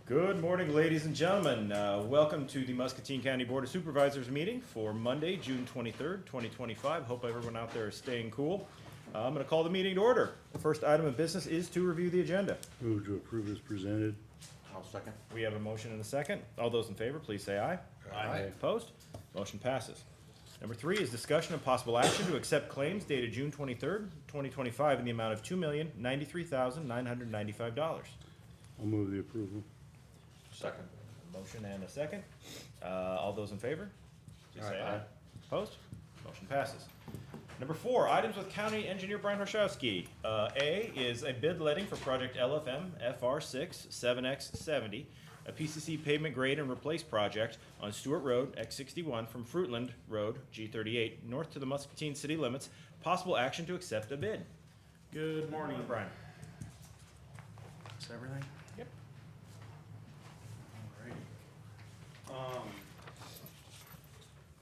Good morning, ladies and gentlemen. Welcome to the Muscatine County Board of Supervisors meeting for Monday, June 23rd, 2025. Hope everyone out there is staying cool. I'm going to call the meeting to order. The first item of business is to review the agenda. Move to approve as presented. I'll second. We have a motion and a second. All those in favor, please say aye. Aye. Opposed? Motion passes. Number 3 is discussion of possible action to accept claims dated June 23rd, 2025 in the amount of $2,093,995. I'll move the approval. Second. Motion and a second. All those in favor? Please say aye. Aye. Opposed? Motion passes. Number 4, items with County Engineer Brian Horshowski. A is a bid letting for project LFM FR6 7X70, a PCC pavement grade and replace project on Stewart Road, X61 from Fruitland Road, G38, north to the Muscatine city limits. Possible action to accept a bid. Good morning, Brian. Is everything? Yep. Alrighty.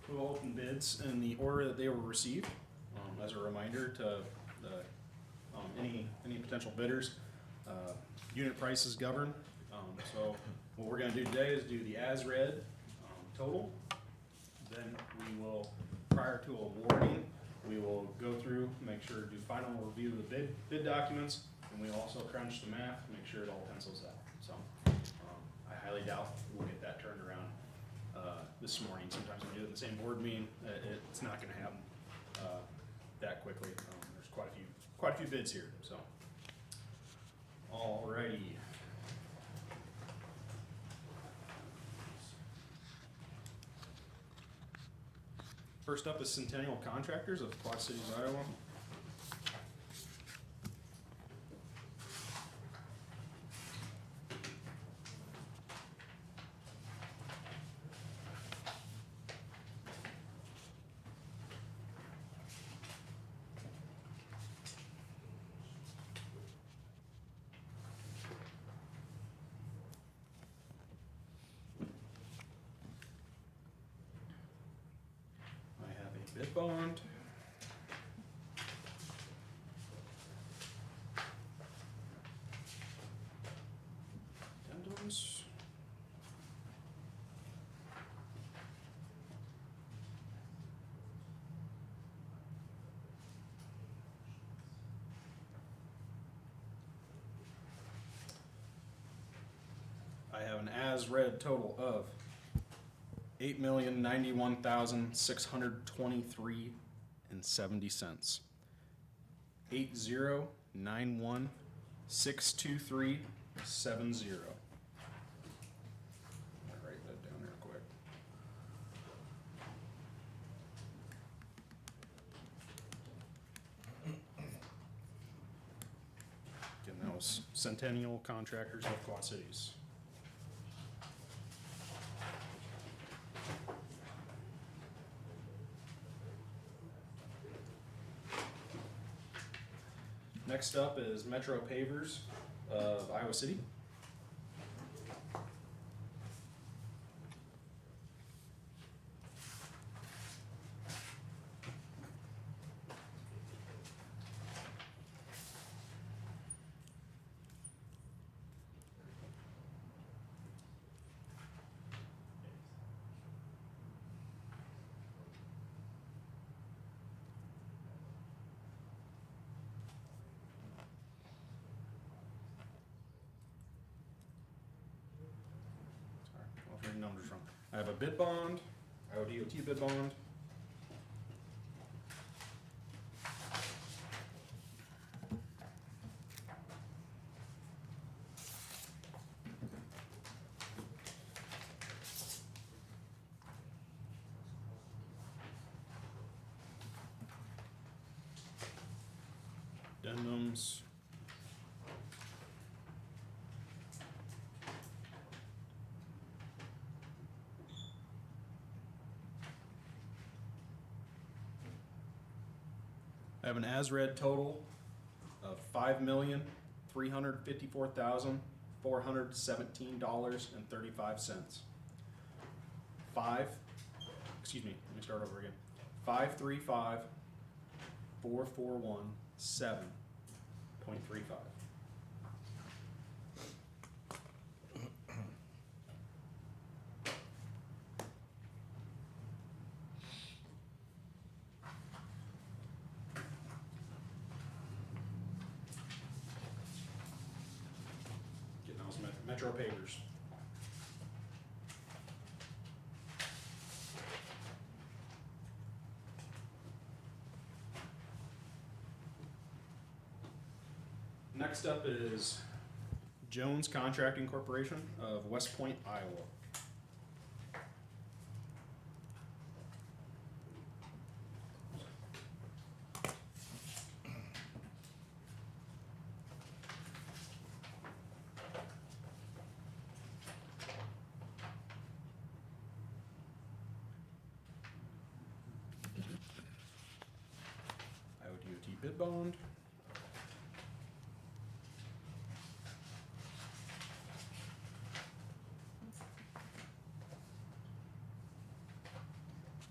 We will open bids in the order that they were received. As a reminder to the, any potential bidders, unit prices govern. So what we're gonna do today is do the as read total. Then we will, prior to awarding, we will go through, make sure to do final review of the bid documents, and we also crunch the math, make sure it all pencils out. So I highly doubt we'll get that turned around this morning. Sometimes we do it in the same board meeting. It's not gonna happen that quickly. There's quite a few bids here. So, alrighty. First up is Centennial Contractors of Quad Cities, Iowa. I have a bid bond. Addendums. I have an as-read total of $8,091,623.70. 8,091,623.70. I'll write that down real quick. Again, that was Centennial Contractors of Quad Cities. Next up is Metro Pavers of Iowa City. Sorry, I'll read numbers wrong. I have a bid bond, IODOT bid bond. Addendums. I have an as-read total of $5,354,417.35. Excuse me, let me start over again. 535,441,7.35. Metro Pavers. Next up is Jones Contracting Corporation of West Point, Iowa. Iowa DOT bid bond.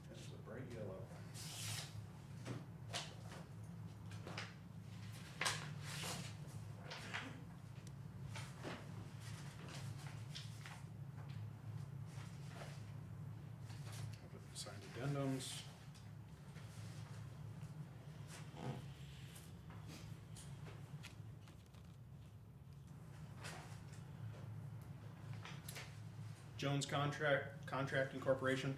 It's a bright yellow. Signed addendums. Jones Contracting Corporation.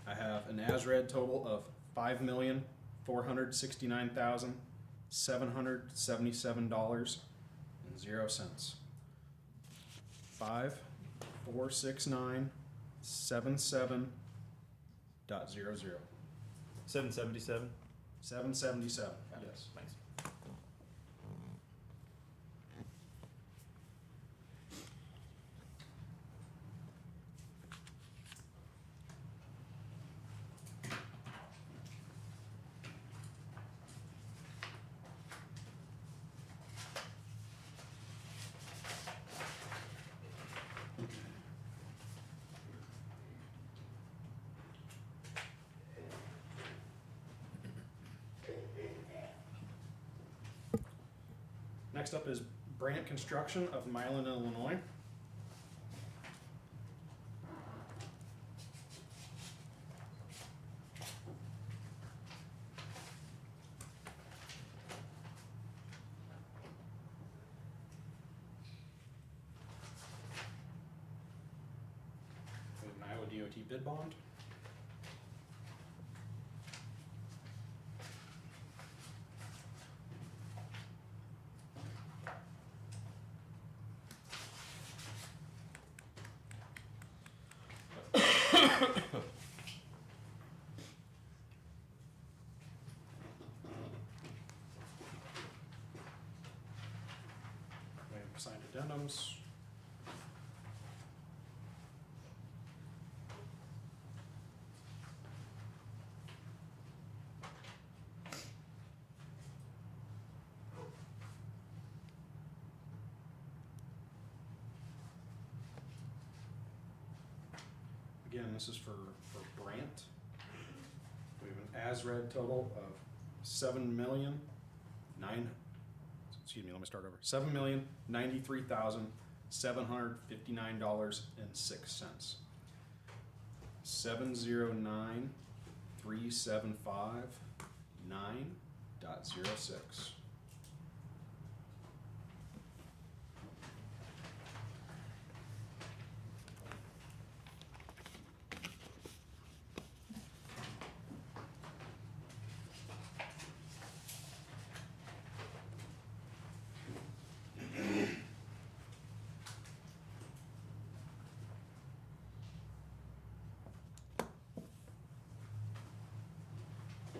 I have an as-read total of $5,469,777.00. 5,469,77.00. 777. 777. Yes. Thanks. Next up is Brandt Construction of Milan, Illinois. We have an Iowa DOT bid bond. We have signed addendums. Again, this is for Brandt. We have an as-read total of $7,093,759.06. 709,375.9.06.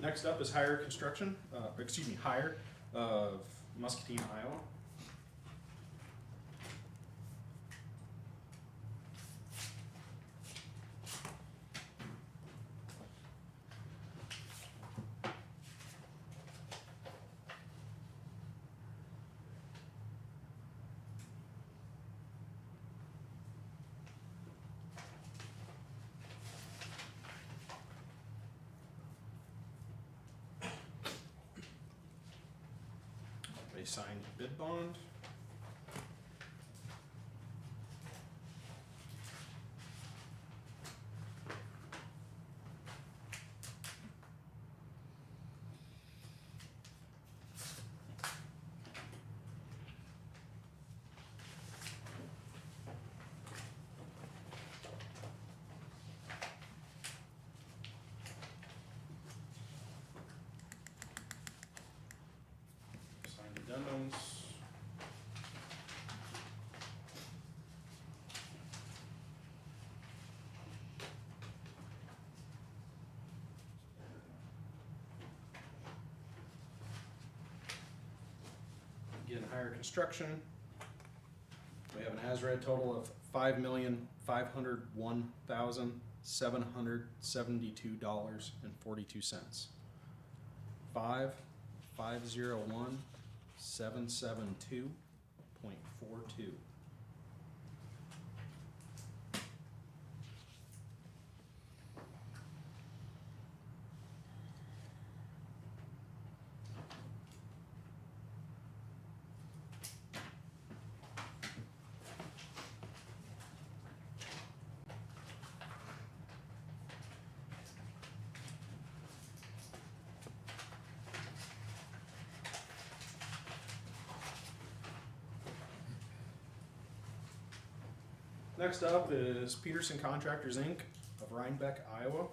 Next up is Hire Construction, Hire of Muscatine, Iowa. A signed bid bond. addendums. Again, higher construction. We have an as-read total of $5,501,772.42. 5,501,772.42. Next up is Peterson Contractors, Inc. of Rhinebeck, Iowa.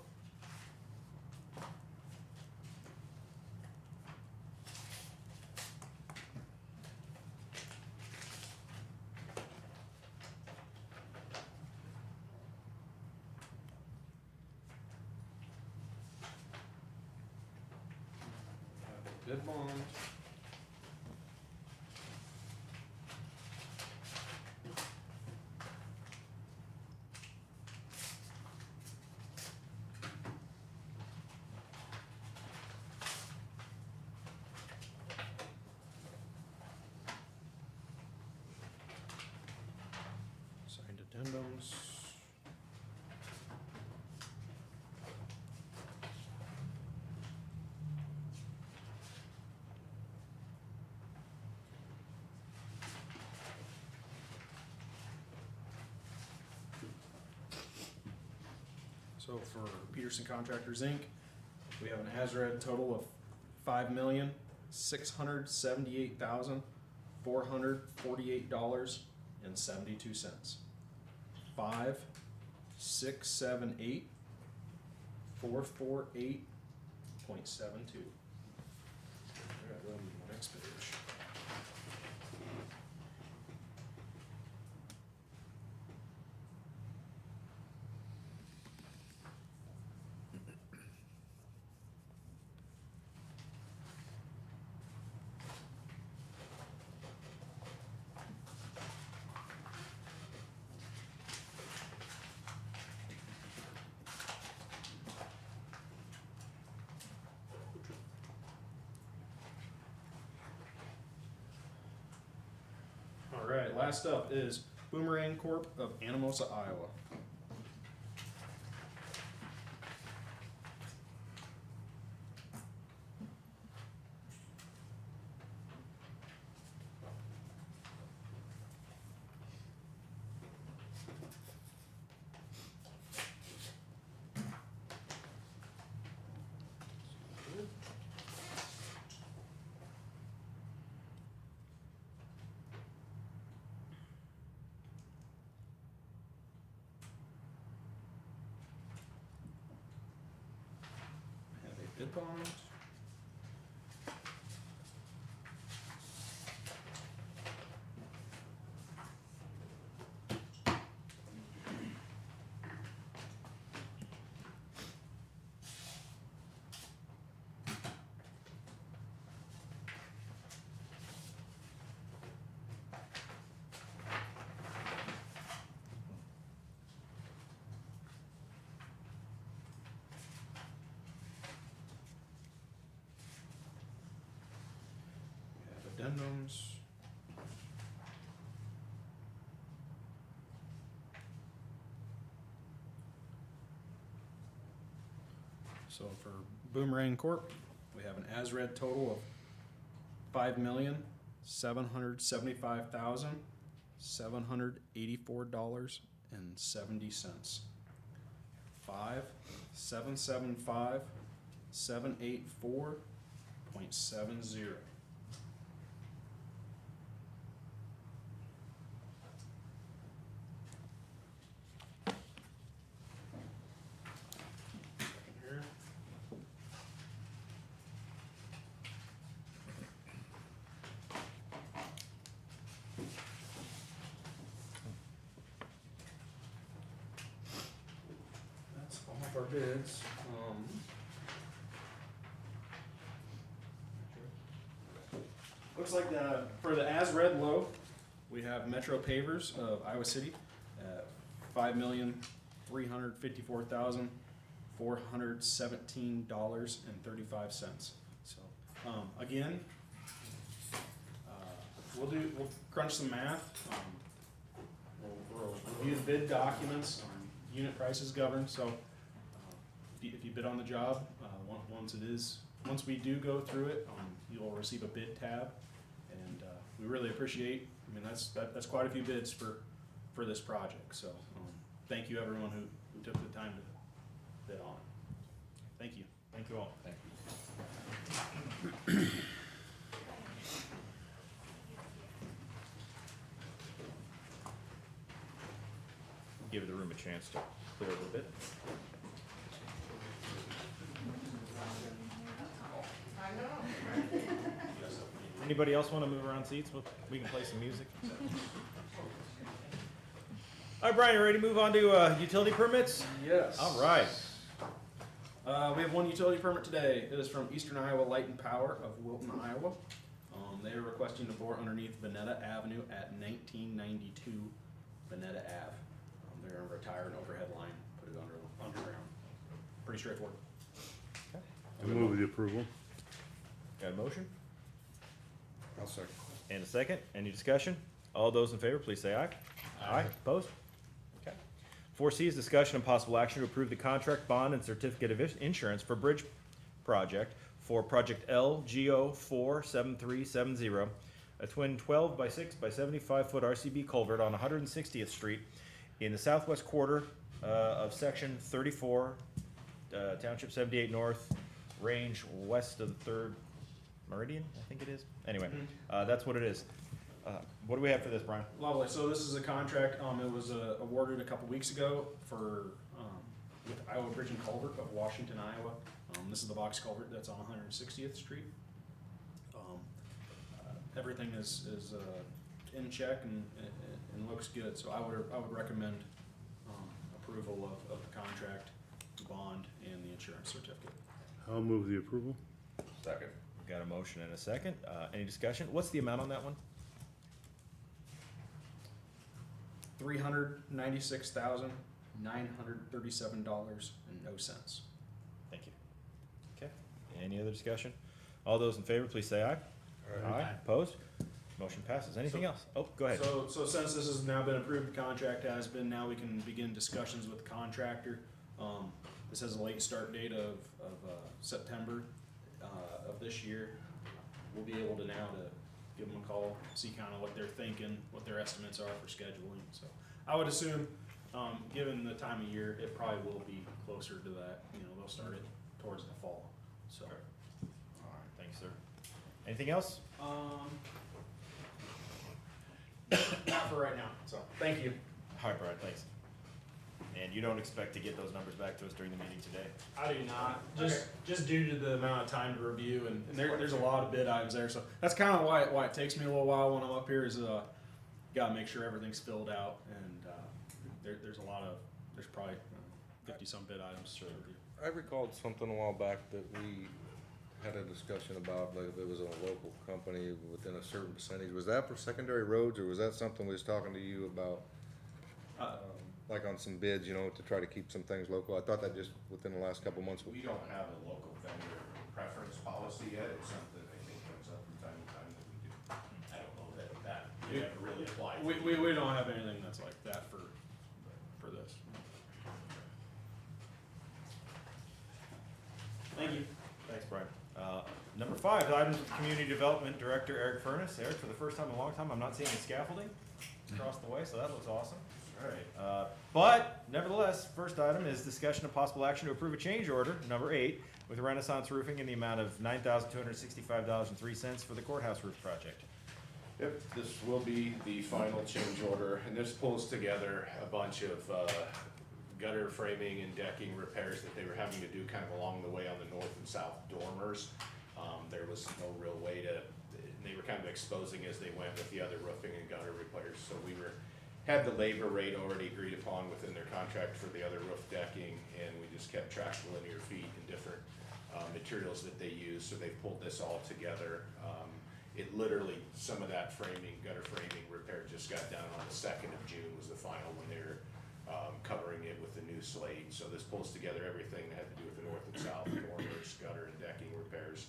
Bid bond. Signed addendums. So for Peterson Contractors, Inc., we have an as-read total of $5,678,448.72. 5,678,448.72. Alright, go to the next page. Alright, last up is Boomerang Corp. of Anamosa, Iowa. Have a bid bond. We have addendums. So for Boomerang Corp., we have an as-read total of $5,775,784.70. 5,775,784.70. Here. our bids. Looks like for the as read low, we have Metro Pavers of Iowa City at $5,354,417.35. So again, we'll crunch some math. We'll review the bid documents. Unit prices govern. So if you bid on the job, once we do go through it, you'll receive a bid tab, and we really appreciate. I mean, that's quite a few bids for this project. So thank you everyone who took the time to bid on it. Thank you. Thank you all. Thank Give the room a chance to clear a little bit. Anybody else want to move around seats? We can play some music. All right, Brian, you ready to move on to utility permits? Yes. All right. We have one utility permit today. It is from Eastern Iowa Light and Power of Wilton, Iowa. They are requesting to bore underneath Veneta Avenue at 1992 Veneta Ave. They're gonna retire an overhead line, put it underground. Pretty straightforward. I move the approval. Got a motion? I'll second. And a second. Any discussion? All those in favor, please say aye. Aye. Opposed? Okay. 4C is discussion and possible action to approve the contract, bond, and certificate of insurance for bridge project for project LGO 47370, a twin 12 by 6 by 75 foot RCB culvert on 160th Street in the southwest quarter of section 34, township 78 north, range west of the 3rd meridian, I think it is. Anyway, that's what it is. What do we have for this, Brian? Lovely. So this is a contract. It was awarded a couple weeks ago with Iowa Bridge and Culvert of Washington, Iowa. This is the box culvert that's on 160th Street. Everything is in check and looks good. So I would recommend approval of the contract, the bond, and the insurance certificate. I'll move the approval. Second. Got a motion and a second. Any discussion? What's the amount on that one? $396,937.00. Thank you. Okay. Any other discussion? All those in favor, please say aye. Aye. Opposed? Motion passes. Anything else? Oh, go ahead. So since this has now been approved, the contract has been, now we can begin discussions with the contractor. This has a late start date of September of this year. We'll be able to now to give them a call, see kind of what they're thinking, what their estimates are for scheduling. So I would assume, given the time of year, it probably will be closer to that. They'll start it towards the fall. So. All right. Thanks, sir. Anything else? Not for right now. So thank you. All right, Brian, thanks. And you don't expect to get those numbers back to us during the meeting today? I do not, just due to the amount of time to review, and there's a lot of bid items there, so that's kind of why it takes me a little while when I'm up here, is gotta make sure everything's filled out, and there's probably 50-some bid items to review. I recalled something a while back that we had a discussion about, like, if it was a local company within a certain percentage. Was that for secondary roads, or was that something we was talking to you about? Like on some bids, to try to keep some things local? I thought that just within the last couple of months. We don't have a local vendor preference policy yet. It's something I think comes up from time to time that we do. I don't know that we never really applied. We don't have anything that's like that for this. Thank you. Thanks, Brian. Number 5, items with Community Development Director Eric Furness. Eric, for the first time in a long time, I'm not seeing any scaffolding across the way, so that looks awesome. All right. But nevertheless, first item is discussion of possible action to approve a change order, number 8, with Renaissance Roofing in the amount of $9,265.03 for the courthouse roof project. Yep, this will be the final change order, and this pulls together a bunch of gutter framing and decking repairs that they were having to do kind of along the way on the north and south dormers. There was no real way they were kind of exposing as they went with the other roofing and gutter repairs, so we were had the labor rate already agreed upon within their contract for the other roof decking, and we just kept track of linear feet and different materials that they use, so they pulled this all together. It literally, some of that framing, gutter framing repair just got done on the 2nd of June was the final when they were covering it with the new slate. So this pulls together everything that had to do with the north and south corners, gutter and decking repairs.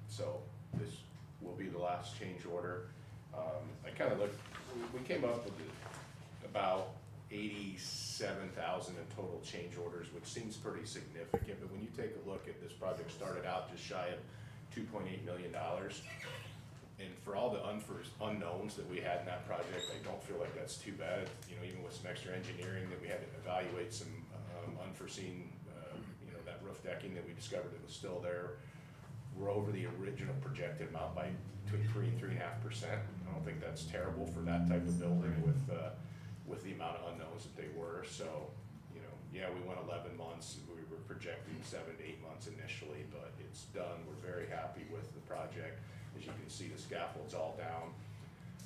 So this will be the last change order. I kind of looked, we came up with about 87,000 in total change orders, which seems pretty significant, but when you take a look at this project, started out just shy of $2.8 million. And for all the unknowns that we had in that project, I don't feel like that's too bad. You know, even with some extra engineering that we had to evaluate some unforeseen, that roof decking that we discovered that was still there. We're over the original projected amount by between 3 and 3.5%. I don't think that's terrible for that type of building with the amount of unknowns that they were. So, yeah, we went 11 months. We were projecting 7 to 8 months initially, but it's done. We're very happy with the project. As you can see, the scaffold's all down.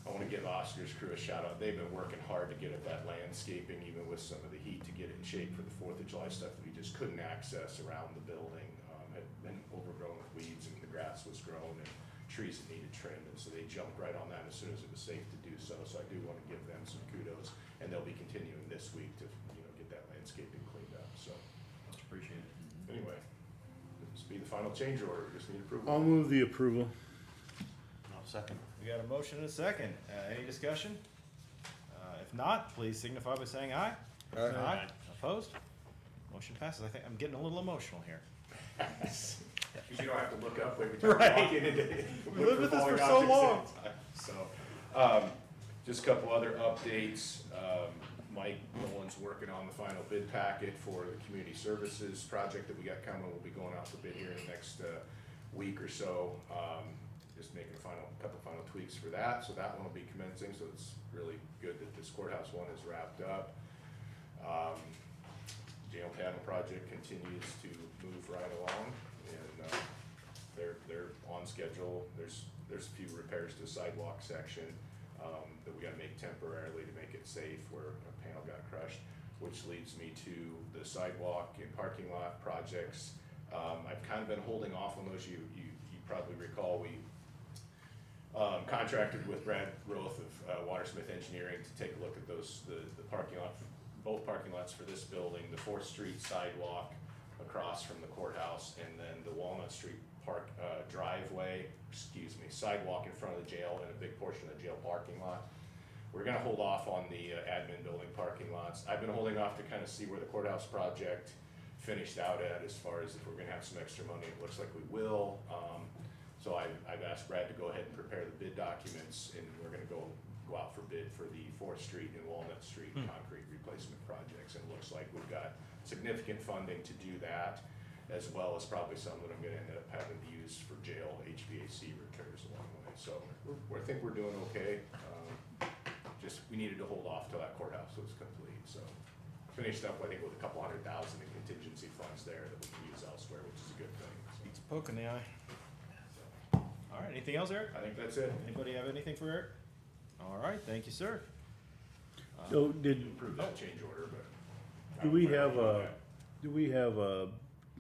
I want to give Oscar's crew a shout out. They've been working hard to get at that landscaping, even with some of the heat, to get it in shape for the 4th of July stuff that we just couldn't access around the building. Had been overgrown with weeds, and the grass was grown, and trees that needed trimmed, and so they jumped right on that as soon as it was safe to do so. So I do want to give them some kudos, and they'll be continuing this week to get that landscaping cleaned up. So Much appreciated. anyway, this will be the final change order. We just need approval. I'll move the approval. I'll second. We got a motion and a second. Any discussion? If not, please signify by saying aye. Aye. Opposed? Motion passes. I think I'm getting a little emotional here. Because you don't have to look up every time Right. you walk in and We look lived with this falling for so objects at long. the time. So, just a couple other updates. Mike Nolan's working on the final bid packet for the community services project that we got coming. We'll be going out for bid here in the next week or so. Just making a couple final tweaks for that. So that one will be commencing. So it's really good that this courthouse one is wrapped up. Jail panel project continues to move right along, and they're on schedule. There's a few repairs to the sidewalk section that we got to make temporarily to make it safe where a panel got crushed, which leads me to the sidewalk and parking lot projects. I've kind of been holding off on those. You probably recall we contracted with Brad Roth of Watersmith Engineering to take a look at those the parking lot, both parking lots for this building, the 4th Street sidewalk across from the courthouse, and then the Walnut Street sidewalk in front of the jail and a big portion of the jail parking lot. We're gonna hold off on the admin building parking lots. I've been holding off to kind of see where the courthouse project finished out at as far as if we're gonna have some extra money. It looks like we will. So I've asked Brad to go ahead and prepare the bid documents, and we're gonna go out for bid for the 4th Street and Walnut Street concrete replacement projects. And it looks like we've got significant funding to do that, as well as probably some that I'm gonna end up having to use for jail HVAC repairs along the way. So I think we're doing okay. Just, we needed to hold off till that courthouse was complete, so. Finished up, I think, with a couple $100,000 in contingency funds there that we can use elsewhere, which is a good thing. Beats a poke in the eye. All right, anything else, Eric? I think that's it. Anybody have anything for Eric? All right, thank you, sir. So did, Approve that change order, but. do we have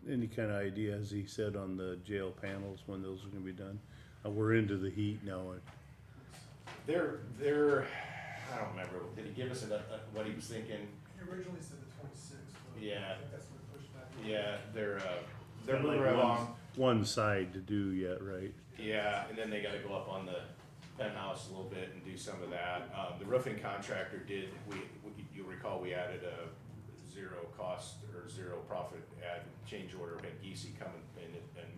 any kind of idea, as he said, on the jail panels, when those are gonna be done? We're into the heat now. They're, I don't remember, did he give us what he was thinking? He originally said the 26th, but Yeah. I think that's what pushed back. Yeah, they're Got moving like right along. one side to do yet, right? Yeah, and then they gotta go up on the penthouse a little bit and do some of that. The roofing contractor did, you'll recall, we added a zero cost or zero profit add change order. We had Geesey come in and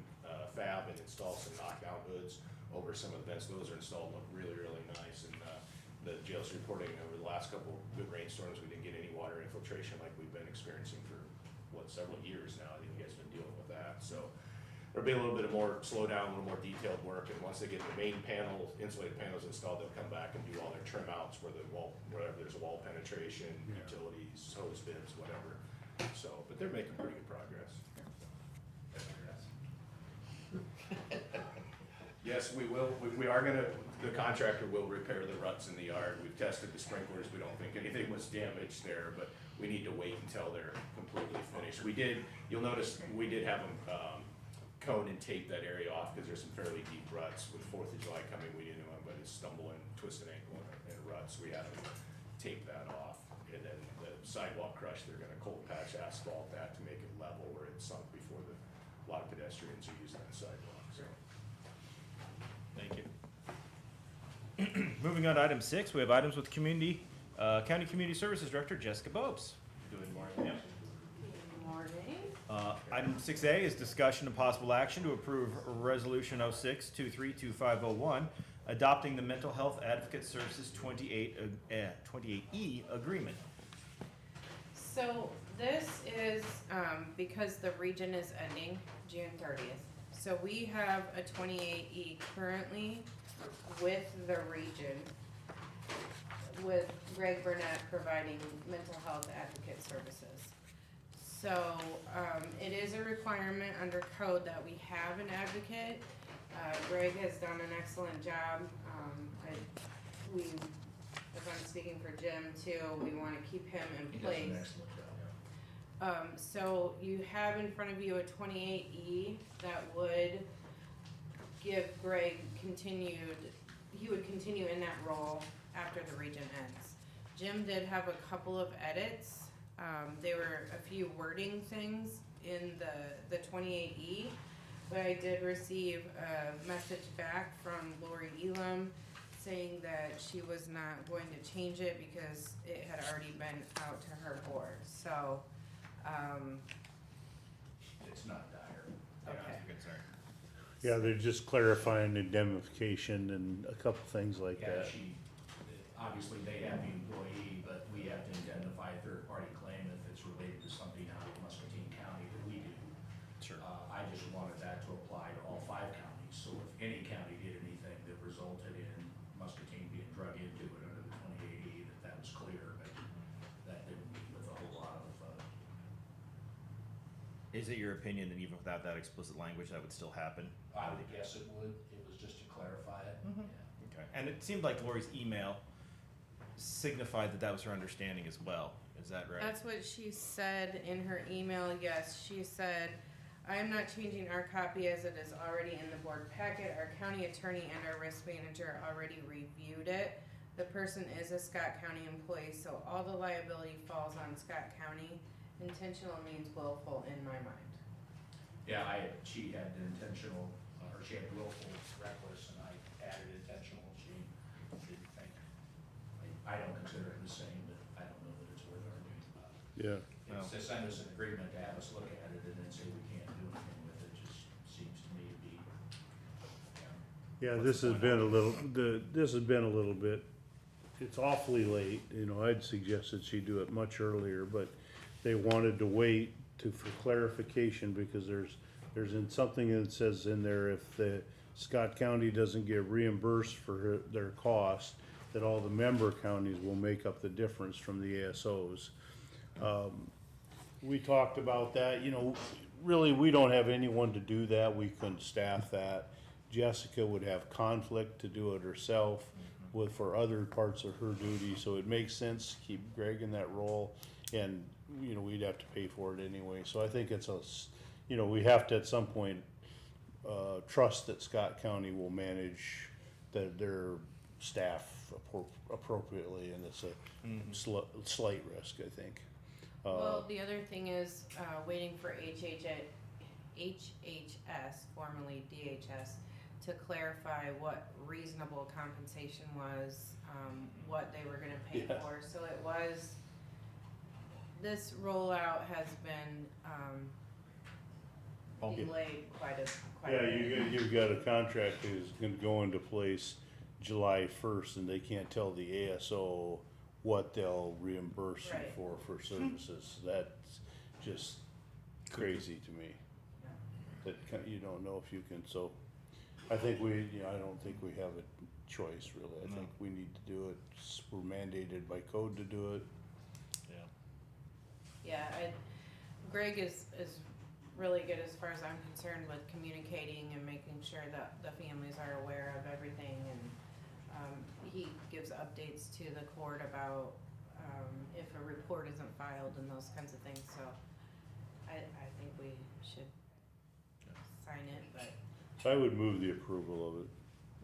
fab and install some knockdown hoods over some of the vents. Those are installed, look really, really nice. And the jail's reporting over the last couple good rainstorms, we didn't get any water infiltration like we've been experiencing for, several years now. I think you guys have been dealing with that. So there'll be a little bit of more slowdown, a little more detailed work, and once they get the main panel, insulated panels installed, they'll come back and do all their trim outs where wherever there's a wall penetration, Yeah. utilities, hose bibs, whatever. So, but they're making pretty good progress. Yes, we will. We are gonna, The contractor will repair the ruts in the yard. We've tested the sprinklers. We don't think anything was damaged there, but we need to wait until they're completely finished. You'll notice, we did have them, cone and tape that area off because there's some fairly deep ruts. With 4th of July coming, we didn't want anybody to stumble and twist an ankle in a rut, so we had them tape that off. And then the sidewalk crush, they're gonna cold patch asphalt that to make it level where it sunk before a lot of pedestrians are using that sidewalk, so. Thank you. Moving on to item 6, we have items with County Community Services Director Jessica Bopes. Good morning, ma'am. Good morning. Item 6A is discussion and possible action to approve Resolution 06-232501, adopting the Mental Health Advocate Services 28E agreement. So this is because the region is ending June 30th. So we have a 28E currently with the region, with Greg Burnett providing mental health advocate services. So it is a requirement under code that we have an advocate. Greg has done an excellent job. If I'm speaking for Jim too, we want to keep him in place. So you have in front of you a 28E that would give Greg he would continue in that role after the region ends. Jim did have a couple of edits. There were a few wording things in the 28E, but I did receive a message back from Lori Elam saying that she was not going to change it because it had already been out to her board, so, It's not dire. okay. Yeah, they're just clarifying indemnification and a couple things like Yeah, that. obviously they have the employee, but we have to indemnify a third-party claim if it's related to something out of Muscatine County that we do. Sure. I just wanted that to apply to all 5 counties, so if any county did anything that resulted in Muscatine being drug into it under the 28E, that was clear, but that didn't meet with a whole lot of, Is it your opinion that even without that explicit language, that would still happen? I would guess it would, it was just to clarify it. Mhm. Yeah. Okay. And it seemed like Lori's email signified that that was her understanding as well. Is that right? That's what she said in her email, yes, she said, I am not changing our copy as it is already in the board packet. Our county attorney and our risk manager already reviewed it. The person is a Scott County employee, so all the liability falls on Scott County. Intentional means willful in my mind. Yeah, she had intentional, or she had willful, reckless, and I added intentional, she didn't think. I don't consider it the same, but I don't know that it's worth arguing about. Yeah, It's to send us an agreement to have us look at it and then say we can't do anything with it, just seems to me to be, yeah, this has been a little bit, it's awfully late, I'd suggested she do it much earlier, but they wanted to wait for clarification because there's in something that says in there if the Scott County doesn't get reimbursed for their cost, that all the member counties will make up the difference from the ASOs. We talked about that, really, we don't have anyone to do that, we couldn't staff that. Jessica would have conflict to do it herself for other parts of her duty, so it makes sense to keep Greg in that role. And, we'd have to pay for it anyway, so I think we have to at some point, trust that Scott County will manage their staff appropriately, and it's a slight risk, I think. Well, the other thing is, waiting for HHS, formerly DHS, to clarify what reasonable compensation was, what they were gonna pay Yeah. for, so it was, this rollout has been, Okay. delayed quite a Yeah, bit. you've got a contract that's gonna go into place July 1st, and they can't tell the ASO what they'll reimburse you Right. for services. That's just crazy to me. That you don't know if you can, so I think I don't think we have a choice really. I No. think we need to do it. We're mandated by code to do it. Yeah, Greg is really good as far as I'm concerned with communicating and making sure that the families are aware of everything, and he gives updates to the court about, if a report isn't filed and those kinds of things, so I think we should sign it, but So I would move the approval of it.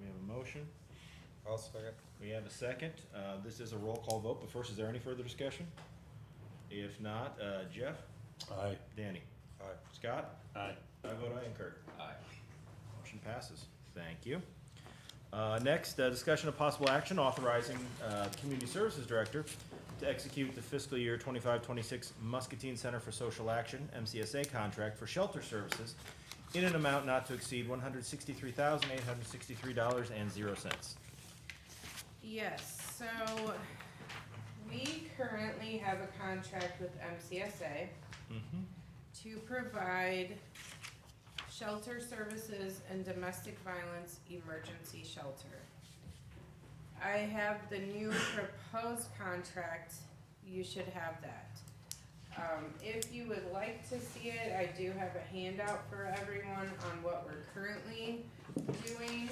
We have a motion. I'll second. We have a second. This is a roll call vote, but first, is there any further discussion? If not, Jeff? Aye. Danny? Aye. Scott? Aye. I vote aye, and Kurt? Aye. Motion passes. Thank you. Next, discussion of possible action authorizing the Community Services Director to execute the fiscal year 25-26 Muscatine Center for Social Action, MCSA contract for shelter services in an amount not to exceed $163,863.00. yes, so we currently have a contract with MCSA Mm-hmm. to provide shelter services and domestic violence emergency shelter. I have the new proposed contract, you should have that. If you would like to see it, I do have a handout for everyone on what we're currently doing.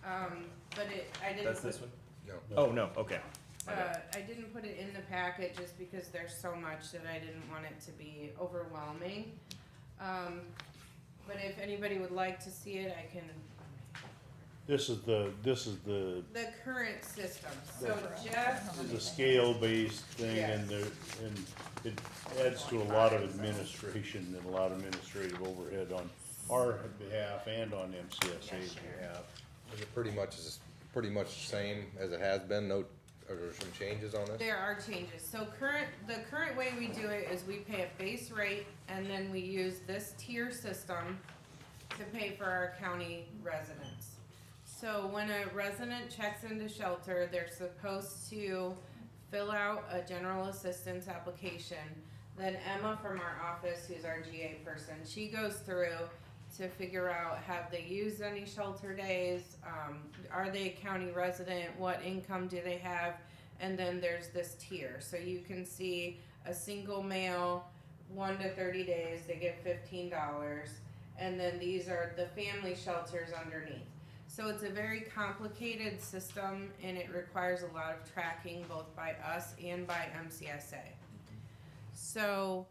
But I didn't. That's this one? No. Oh, no, okay. I didn't put it in the packet just because there's so much that I didn't want it to be overwhelming. But if anybody would like to see it, I can. This is the The current system, so Jeff, is a scale-based thing, and it adds to a lot of administration and a lot of administrative overhead on our behalf and on MCSA's behalf. Is it pretty much the same as it has been? No, are there some changes on this? there are changes. So the current way we do it is we pay a base rate and then we use this tier system to pay for our county residents. So when a resident checks into shelter, they're supposed to fill out a general assistance application. Then Emma from our office, who's our GA person, she goes through to figure out, have they used any shelter days? Are they a county resident? What income do they have? And then there's this tier. So you can see a single male, 1 to 30 days, they get $15. And then these are the family shelters underneath. So it's a very complicated system and it requires a lot of tracking both by us and by MCSA. So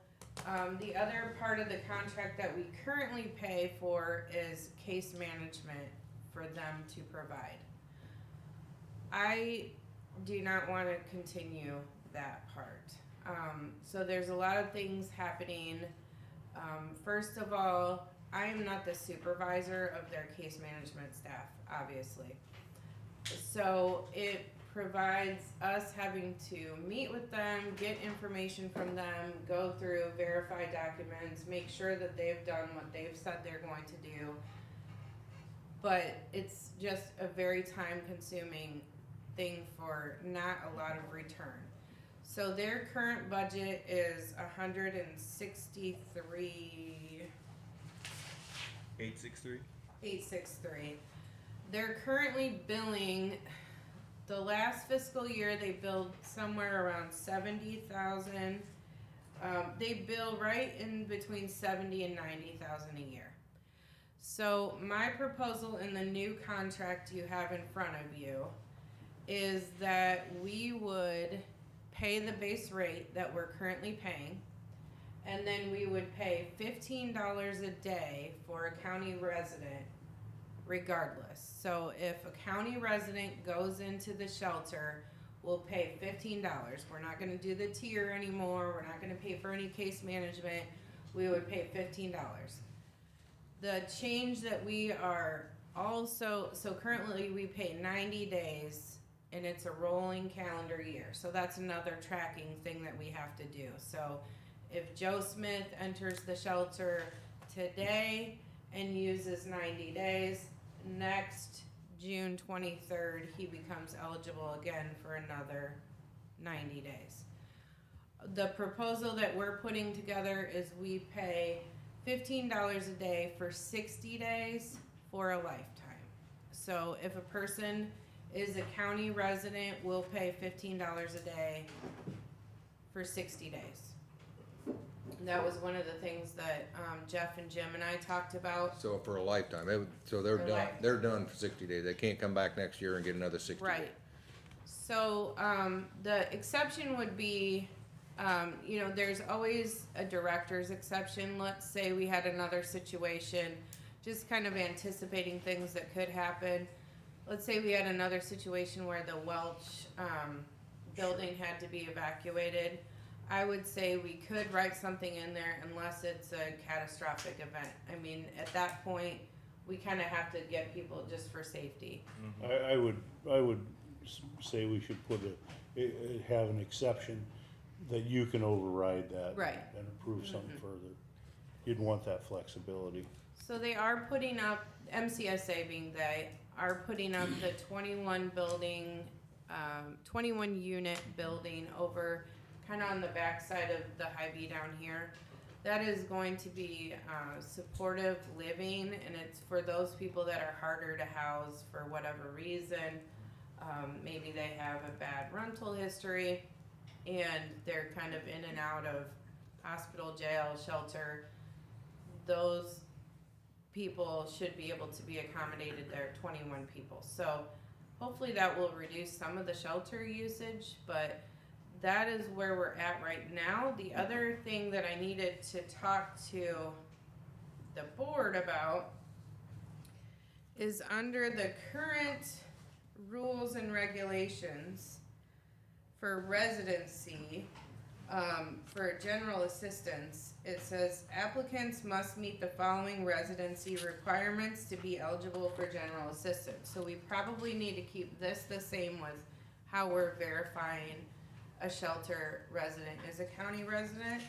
the other part of the contract that we currently pay for is case management for them to provide. I do not want to continue that part. So there's a lot of things happening. First of all, I am not the supervisor of their case management staff, obviously. So it provides us having to meet with them, get information from them, go through, verify documents, make sure that they've done what they've said they're going to do. But it's just a very time-consuming thing for not a lot of return. So their current budget is 863. They're currently billing, the last fiscal year, they billed somewhere around 70,000. They bill right in between 70 and 90,000 a year. So my proposal in the new contract you have in front of you is that we would pay the base rate that we're currently paying, and then we would pay $15 a day for a county resident regardless. So if a county resident goes into the shelter, we'll pay $15. We're not gonna do the tier anymore, we're not gonna pay for any case management, we would pay $15. The change that we are also, so currently we pay 90 days and it's a rolling calendar year. So that's another tracking thing that we have to do. So if Joe Smith enters the shelter today and uses 90 days, next June 23rd, he becomes eligible again for another 90 days. The proposal that we're putting together is we pay $15 a day for 60 days for a lifetime. So if a person is a county resident, we'll pay $15 a day for 60 days. That was one of the things that, Jeff and Jim and I talked about. So for a lifetime, so they're For done, life. they're done for 60 days. They can't come back next year and get another 60 days. Right. So, the exception would be, you know, there's always a director's exception. Let's say we had another situation, just kind of anticipating things that could happen. Let's say we had another situation where the Welch, building had to be evacuated. I would say we could write something in there unless it's a catastrophic event. I mean, at that point, we kind of have to get people just for safety. I would say we should put have an exception that you can override that. Right. And approve something further. You'd want that flexibility. So they are putting up, MCSA being they, are putting up the 21 building, 21 unit building over kind of on the backside of the Hy-Vee down here. That is going to be supportive living, and it's for those people that are harder to house for whatever reason. Maybe they have a bad rental history and they're kind of in and out of hospital, jail, shelter. Those people should be able to be accommodated there, 21 people. So hopefully that will reduce some of the shelter usage, but that is where we're at right now. The other thing that I needed to talk to the board about is under the current rules and regulations for residency, for general assistance, it says applicants must meet the following residency requirements to be eligible for general assistance. So we probably need to keep this the same with how we're verifying a shelter resident is a county resident.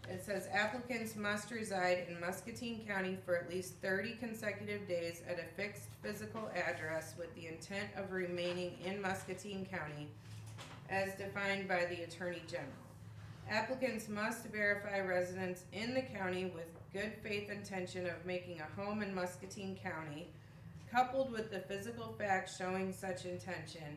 It says applicants must reside in Muscatine County for at least 30 consecutive days at a fixed physical address with the intent of remaining in Muscatine County as defined by the Attorney General. Applicants must verify residence in the county with good faith intention of making a home in Muscatine County, coupled with the physical facts showing such intention.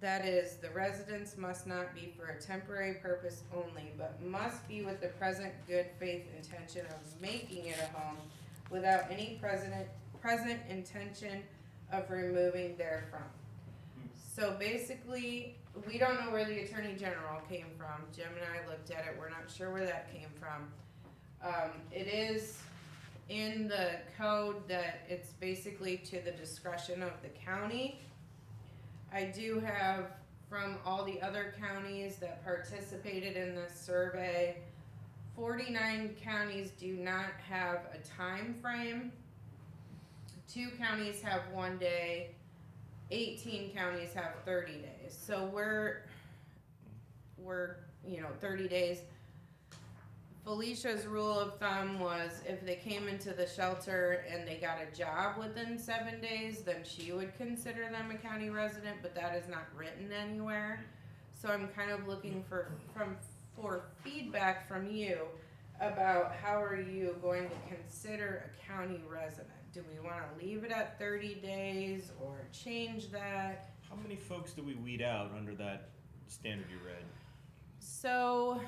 That is, the residence must not be for a temporary purpose only, but must be with the present good faith intention of making it a home without any present intention of removing therefrom. So basically, we don't know where the Attorney General came from. Jim and I looked at it, we're not sure where that came from. It is in the code that it's basically to the discretion of the county. I do have from all the other counties that participated in this survey, 49 counties do not have a time frame. 2 counties have 1 day, 18 counties have 30 days. So we're 30 days. Felicia's rule of thumb was if they came into the shelter and they got a job within 7 days, then she would consider them a county resident, but that is not written anywhere. So I'm kind of looking for feedback from you about how are you going to consider a county resident? Do we want to leave it at 30 days or change that? How many folks do we weed out under that standard you read? So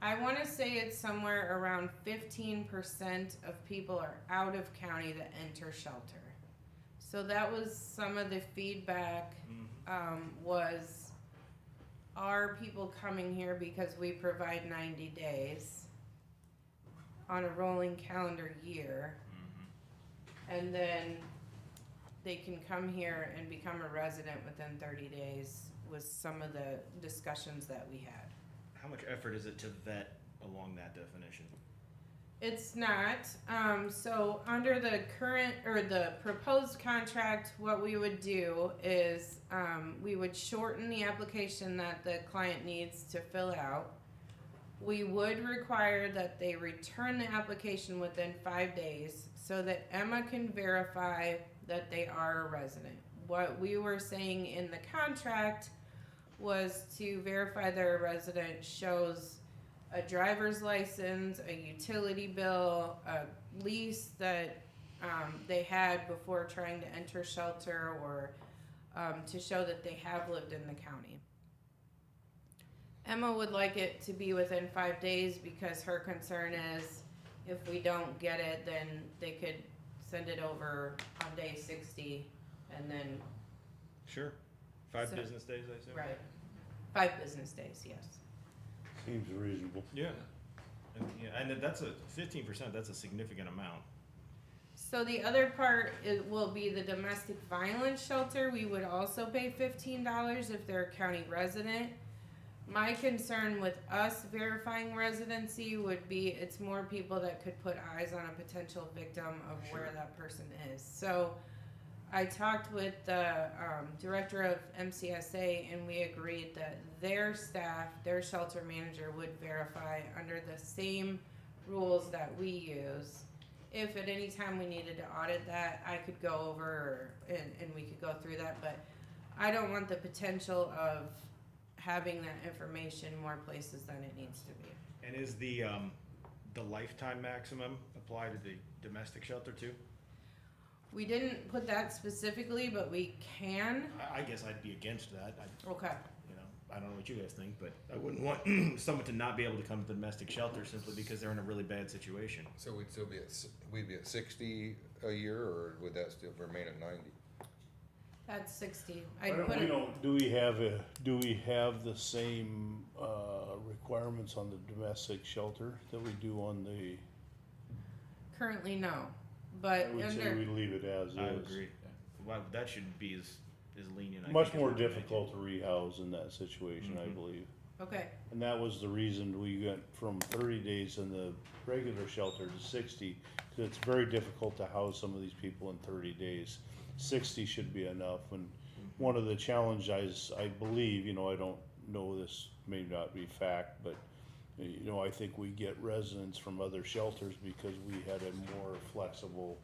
I want to say it's somewhere around 15% of people are out of county that enter shelter. So that was some of the feedback, was are people coming here because we provide 90 days on a rolling calendar year, and then they can come here and become a resident within 30 days was some of the discussions that we had. How much effort is it to vet along that definition? It's not. So under the current or the proposed contract, what we would do is we would shorten the application that the client needs to fill out. We would require that they return the application within 5 days so that Emma can verify that they are a resident. What we were saying in the contract was to verify they're a resident shows a driver's license, a utility bill, a lease that they had before trying to enter shelter, or to show that they have lived in the county. Emma would like it to be within 5 days because her concern is if we don't get it, then they could send it over on day 60 and then, Sure. 5 So- business days, I assume? right. 5 business days, yes. Seems reasonable. Yeah. And that's a 15%, that's a significant amount. So the other part will be the domestic violence shelter. We would also pay $15 if they're a county resident. My concern with us verifying residency would be it's more people that could put eyes on a potential victim of where that person is. So I talked with the director of MCSA and we agreed that their staff, their shelter manager would verify under the same rules that we use. If at any time we needed to audit that, I could go over and we could go through that, but I don't want the potential of having that information more places than it needs to be. And is the lifetime maximum apply to the domestic shelter too? We didn't put that specifically, but we can. I guess I'd be against that. Okay. I don't know what you guys think, but I wouldn't want someone to not be able to come to the domestic shelter simply because they're in a really bad situation. So we'd still be we'd be at 60 a year, or would that still remain at 90? That's 60. I I'd don't, put we it, don't, do we have the same, requirements on the domestic shelter that we do on the, currently no, but I would say under, we leave it as is. I agree. Well, that should be as lenient. I Much think, as more we can make it. difficult to rehouse in that situation, I Mhm. believe. okay, And that was the reason we went from 30 days in the regular shelter to 60, because it's very difficult to house some of these people in 30 days. 60 should be enough, and one of the challenges, I believe, I don't know, this may not be fact, but, I think we get residents from other shelters because we had a more flexible,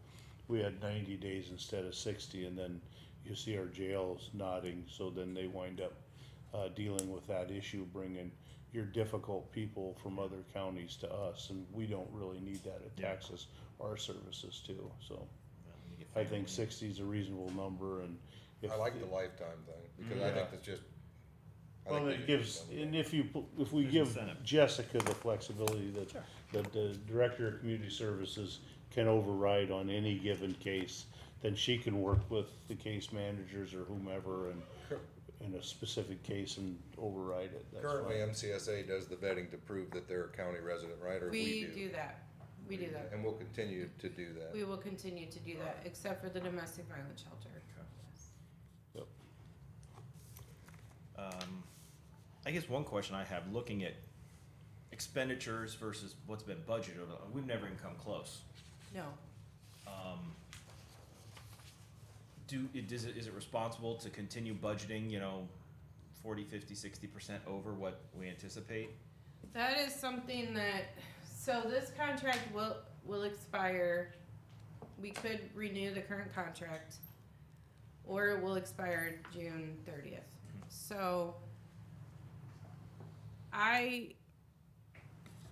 we had 90 days instead of 60, and then you see our jails nodding, so then they wind up dealing with that issue, bringing your difficult people from other counties to us, and we don't really need that at Yeah. Texas, our services too, so. Well, you get I think family. 60 is a reasonable number, and if. I like the lifetime thing, because I Yeah. think that's just. I Well, think it they gives, should be done. and if we There's give incentive. Jessica the flexibility that, that the Director of Community Services can override on any given case, then she can work with the case managers or whomever and in a specific case and override it. That's Currently, fine. MCSA does the vetting to prove that they're a county resident, right, or we do that. We do that. And we'll continue to do that. We will continue to do that, except for the domestic violence shelter. Yep. I guess one question I have, looking at expenditures versus what's been budgeted, we've never even come close. No, Is it responsible to continue budgeting, 40, 50, 60% over what we anticipate? that is something that, so this contract will expire. We could renew the current contract, or it will expire June 30th. So I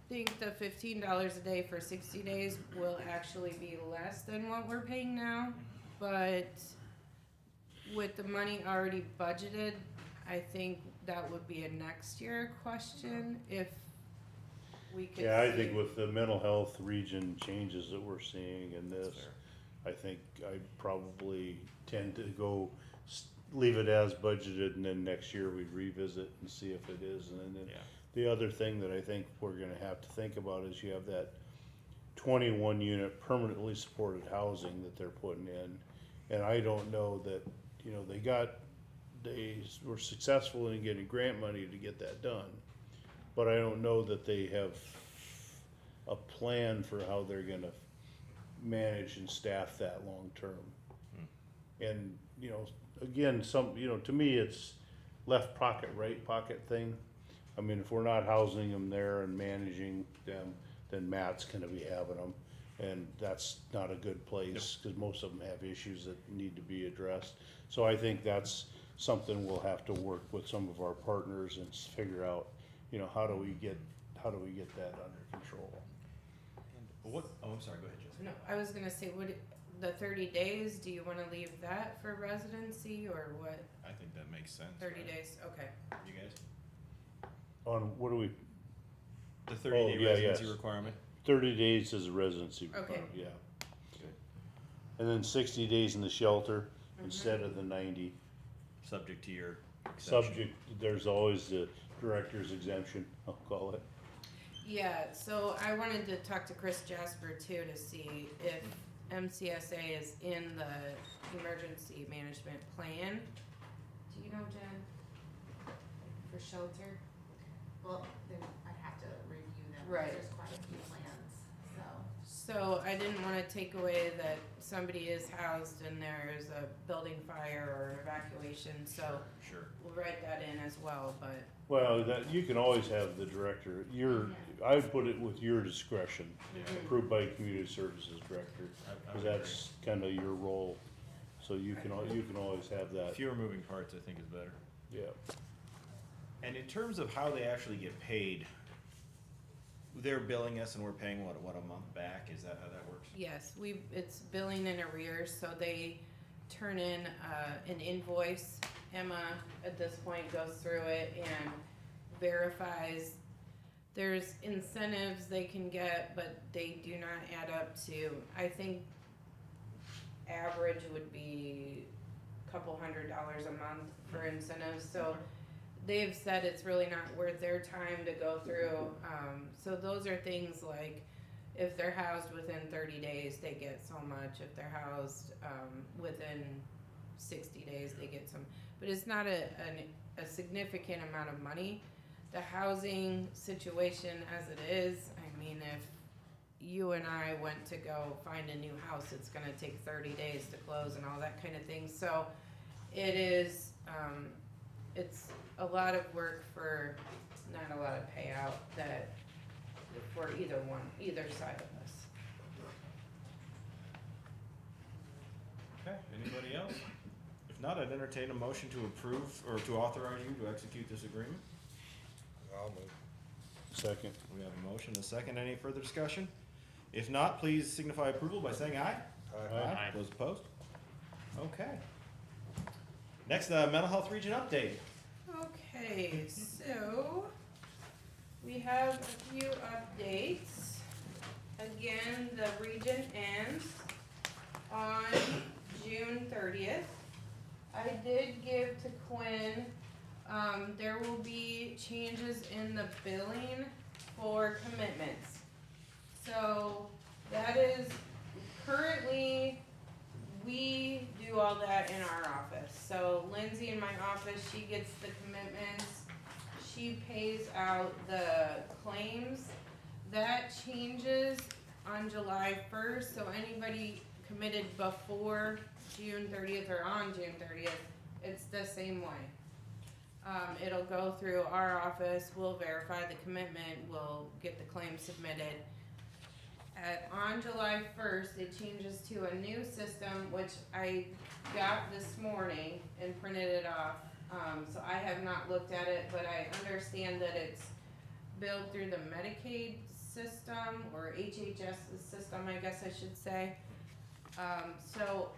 think the $15 a day for 60 days will actually be less than what we're paying now, but with the money already budgeted, I think that would be a next year question if we could. Yeah, I see- think with the mental health region changes that we're seeing in this, fair. I think I'd probably tend to go, leave it as budgeted, and then next year we'd revisit and see if it is, and then Yeah. the other thing that I think we're gonna have to think about is you have that 21 unit permanently supported housing that they're putting in, and I don't know that, they were successful in getting grant money to get that done, but I don't know that they have a plan for how they're gonna manage and staff that long-term. And, again, to me, it's left pocket, right pocket thing. I mean, if we're not housing them there and managing them, then Matt's gonna be having them. And that's not a good place, cause most of them have issues that need to be addressed. So I think that's something we'll have to work with some of our partners and figure out, how do we get that under control? I'm sorry, go ahead, Jessica. No, I was gonna say, the 30 days, do you wanna leave that for residency or what? I think that makes sense. 30 right? days, okay. You guys? on, what do we, The Oh, 30-day yeah, residency yes. requirement. 30 days is a residency Okay. requirement, yeah. Good. And then 60 days in the shelter instead of the 90. Subject to your exemption. Subject, there's always the director's exemption, I'll call it. Yeah, so I wanted to talk to Chris Jasper too to see if MCSA is in the emergency management plan. Do you know, Jen? For shelter? Well, then I'd have to review them, because Right. there's quite a few plans, so. So I didn't wanna take away that somebody is housed and there's a building fire or an evacuation, so Sure. we'll write that in as well, but, Well, that, you can always have the director, I would put it with your discretion, approved by community services director, I cause would that's kinda your role. So you can always have agree. that, Fewer moving parts, I think, is better. yeah. And in terms of how they actually get paid, they're billing us and we're paying what a month back? Is that how that works? yes, it's billing in arrears, so they turn in, an invoice. Emma, at this point, goes through it and verifies. There's incentives they can get, but they do not add up to, I think, average would be a couple $100 a month for incentives, so they've said it's really not worth their time to go through. So those are things like, if they're housed within 30 days, they get so much. If they're housed, within 60 days, they get some, but it's not a significant amount of money. The housing situation as it is, I mean, if you and I went to go find a new house, it's gonna take 30 days to close and all that kind of thing, so it is, it's a lot of work for not a lot of payout that, for either side of us. Okay, anybody else? If not, I'd entertain a motion to approve or to authorize you to execute this agreement. I'll move. Second, We have a motion, a second. Any further discussion? If not, please signify approval by saying aye. Aye. Those opposed? Okay. Next, mental health region update. Okay, so we have a few updates. Again, the region ends on June 30th. I did give to Quinn, there will be changes in the billing for commitments. So that is currently, we do all that in our office. So Lindsay in my office, she gets the commitments, she pays out the claims. That changes on July 1st, so anybody committed before June 30th or on June 30th, it's the same way. It'll go through our office, we'll verify the commitment, we'll get the claim submitted. On July 1st, it changes to a new system, which I got this morning and printed it off. So I have not looked at it, but I understand that it's billed through the Medicaid system, or HHS system, I guess I should say. So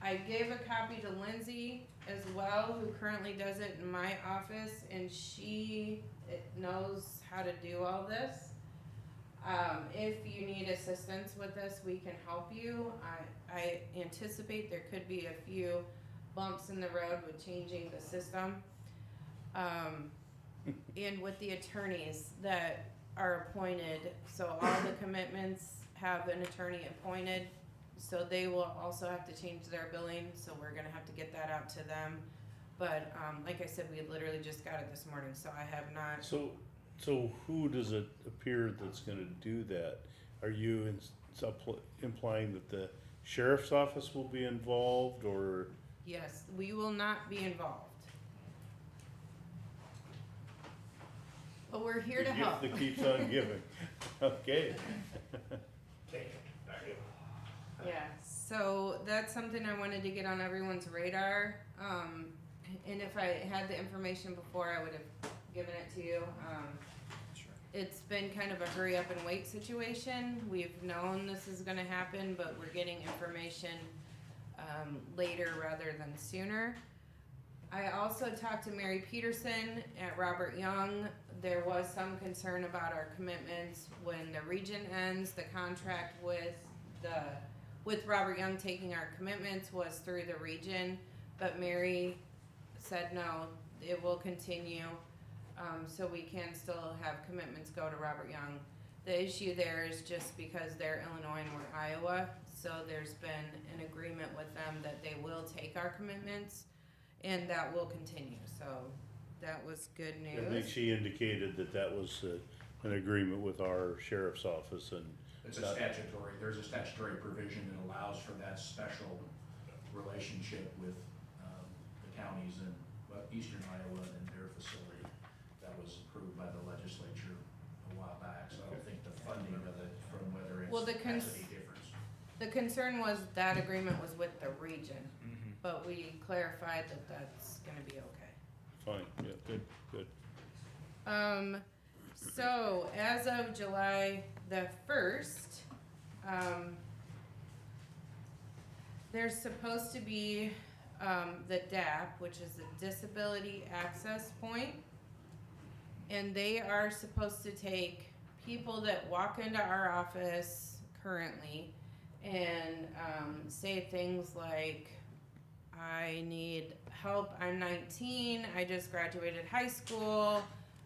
I gave a copy to Lindsay as well, who currently does it in my office, and she knows how to do all this. If you need assistance with this, we can help you. I anticipate there could be a few bumps in the road with changing the system. And with the attorneys that are appointed, so all the commitments have an attorney appointed, so they will also have to change their billing, so we're gonna have to get that out to them. But, like I said, we literally just got it this morning, so I have not. so who does it appear that's gonna do that? Are you implying that the sheriff's office will be involved, or? Yes, we will not be involved. But we're here to help. The gift that keeps on giving, okay. Yeah, so that's something I wanted to get on everyone's radar. And if I had the information before, I would have given it to you. Sure. It's been kind of a hurry up and wait situation. We've known this is gonna happen, but we're getting information later rather than sooner. I also talked to Mary Peterson at Robert Young. There was some concern about our commitments when the region ends. The contract with Robert Young taking our commitments was through the region, but Mary said no, it will continue. So we can still have commitments go to Robert Young. The issue there is just because they're Illinois and we're Iowa, so there's been an agreement with them that they will take our commitments, and that will continue, so that was good I think news. she indicated that that was an agreement with our sheriff's office and. It's a there's a statutory provision that allows for that special relationship with, the counties in eastern Iowa and their facility that was approved by the legislature a while back, so I don't think the funding of it from whether Well, it's has any difference. The concern was that agreement was with the region, but we clarified that that's gonna be okay. Fine, yeah, good. So as of July the 1st, there's supposed to be, the DAP, which is the Disability Access Point. And they are supposed to take people that walk into our office currently and, say things like, I need help, I'm 19, I just graduated high school,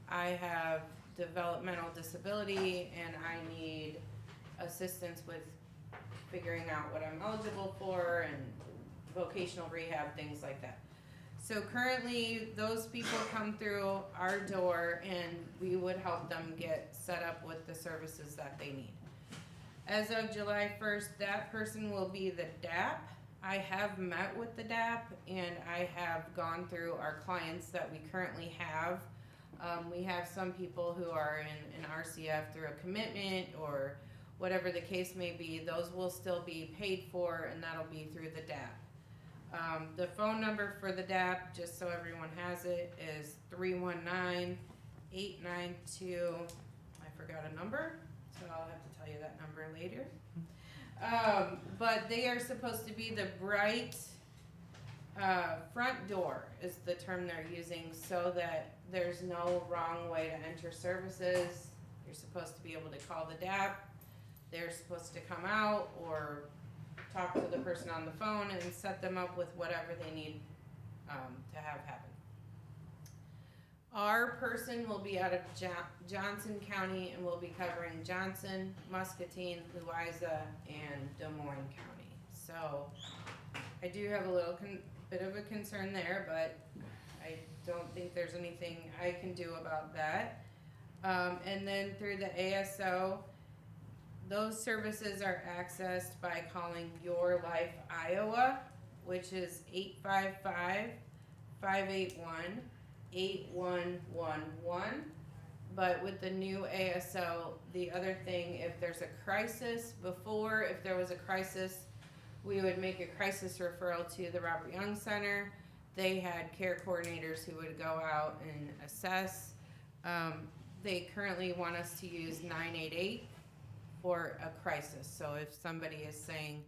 I have developmental disability, and I need assistance with figuring out what I'm eligible for and vocational rehab, things like that. So currently, those people come through our door and we would help them get set up with the services that they need. As of July 1st, that person will be the DAP. I have met with the DAP and I have gone through our clients that we currently have. We have some people who are in an RCF through a commitment or whatever the case may be. Those will still be paid for and that'll be through the DAP. The phone number for the DAP, just so everyone has it, is 319-892, I forgot a number, so I'll have to tell you that number later. But they are supposed to be the bright front door is the term they're using, so that there's no wrong way to enter services. You're supposed to be able to call the DAP. They're supposed to come out or talk to the person on the phone and set them up with whatever they need to have happen. Our person will be out of Johnson County and will be covering Johnson, Muscatine, Louisa, and Des Moines County. So I do have a little bit of a concern there, but I don't think there's anything I can do about that. And then through the ASO, those services are accessed by calling Your Life Iowa, which is 855-581-8111. But with the new ASO, the other thing, if there's a crisis, if there was a crisis, we would make a crisis referral to the Robert Young Center. They had care coordinators who would go out and assess. They currently want us to use 988 for a crisis. So if somebody is saying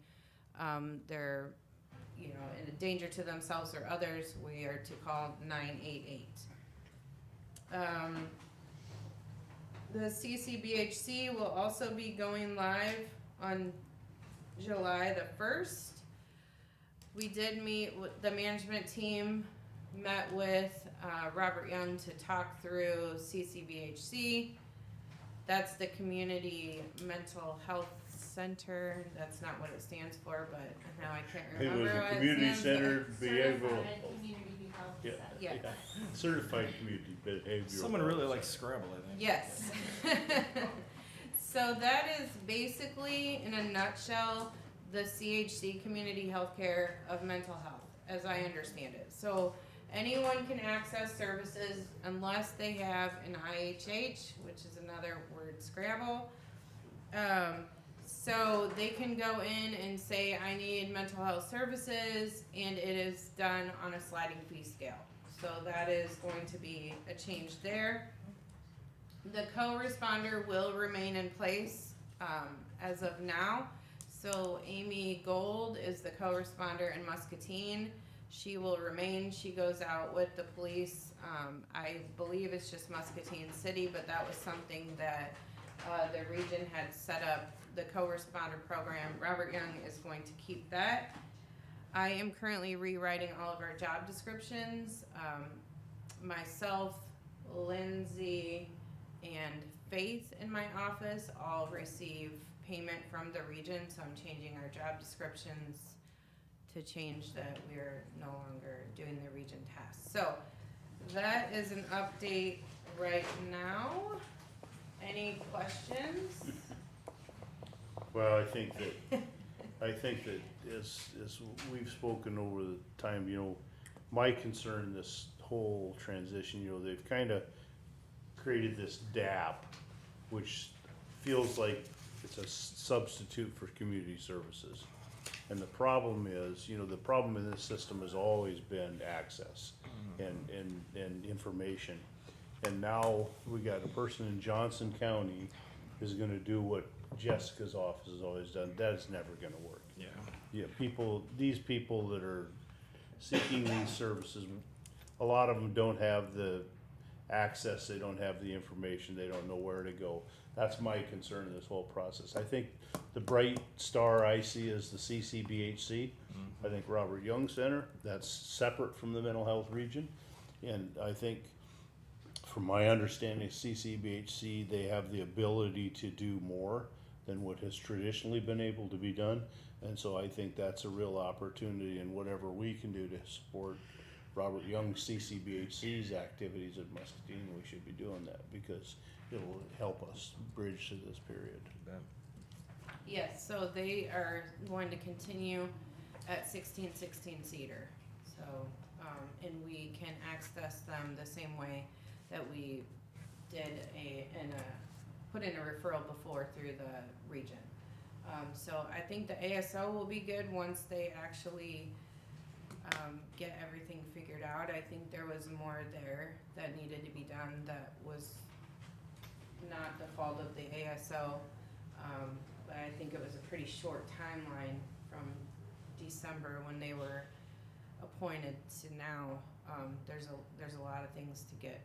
they're in a danger to themselves or others, we are to call 988. The CCBHC will also be going live on July the 1st. We did meet with the management team, met with Robert Young to talk through CCBHC. That's the Community Mental Health Center. That's not what it stands for, but now I can't It remember was a what community it stands centered behavioral, Certified community health yeah, center. Yeah. certified community behavioral. Someone really health likes center. Scrabble, I think. Yes. So that is basically, in a nutshell, the CHC Community Healthcare of Mental Health, as I understand it. So anyone can access services unless they have an IHH, which is another word, Scrabble. So they can go in and say, I need mental health services, and it is done on a sliding fee scale. So that is going to be a change there. The co-responder will remain in place as of now. So Amy Gold is the co-responder in Muscatine. She will remain. She goes out with the police. I believe it's just Muscatine City, but that was something that the region had set up, the co-responder program. Robert Young is going to keep that. I am currently rewriting all of our job descriptions. Myself, Lindsay, and Faith in my office all receive payment from the region, so I'm changing our job descriptions to change that we're no longer doing the region tasks. So that is an update right now. Any questions? Well, I think that as we've spoken over the time, you know, my concern in this whole transition, you know, they've kinda created this DAP, which feels like it's a substitute for community services. And the problem is, you know, the problem in this system has always been access and information. And now we got a person in Johnson County is gonna do what Jessica's office has always done. That is never gonna work. Yeah. Yeah, these people that are seeking these services, a lot of them don't have the access, they don't have the information, they don't know where to go. That's my concern in this whole process. I think the bright star I see is the CCBHC. I think Robert Young Center, that's separate from the mental health region. And I think, from my understanding, CCBHC, they have the ability to do more than what has traditionally been able to be done. And so I think that's a real opportunity, and whatever we can do to support Robert Young CCBHC's activities at Muscatine, we should be doing that, because it'll help us bridge to this period. Yes, so they are going to continue at 1616 Cedar. So, and we can access them the same way that we did put in a referral before through the region. So I think the ASO will be good once they actually get everything figured out. I think there was more there that needed to be done that was not the fault of the ASO. But I think it was a pretty short timeline from December when they were appointed to now. There's a lot of things to get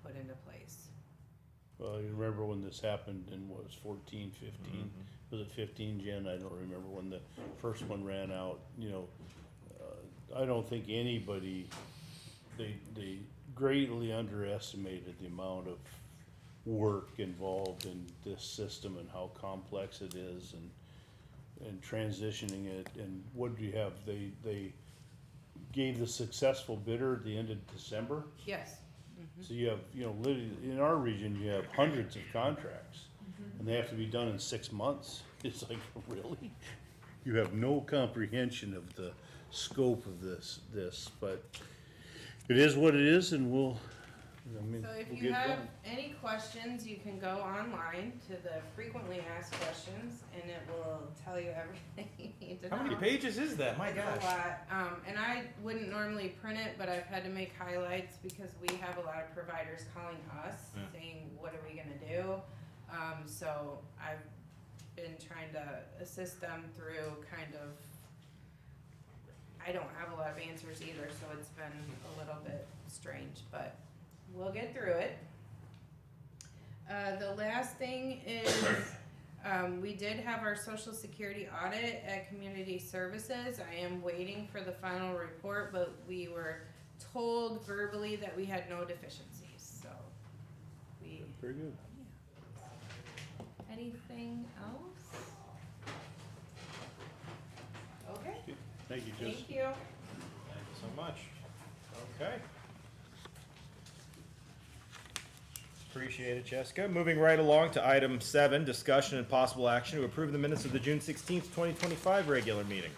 put into place. Well, you remember when this happened in, what was 14, 15? Was it 15, Jen? I don't remember when the first one ran out, you know. I don't think anybody, they greatly underestimated the amount of work involved in this system and how complex it is, and transitioning it. And what do you have? They gave the successful bidder at the end of December. Yes. So you have, you know, literally, in our region, you have hundreds of contracts, and they have to be done in 6 months. It's like, really? You have no comprehension of the scope of this, but it is what it is, and we'll, I mean, So if we'll you get have done. any questions, you can go online to the frequently asked questions, and it will tell you everything you need to know. How many pages is that? My It's gosh. a lot, and I wouldn't normally print it, but I've had to make highlights because we have a lot of providers calling us saying, what are we gonna do? So I've been trying to assist them through kind of, I don't have a lot of answers either, so it's been a little bit strange, but we'll get through it. The last thing is, we did have our social security audit at community services. I am waiting for the final report, but we were told verbally that we had no deficiencies, so we. Very good. Anything else? Okay, Thank you, Jess. thank you. Thank you so much. Okay. Appreciate it, Jessica. Moving right along to item 7, discussion and possible action to approve the minutes of the June 16th, 2025 regular meeting.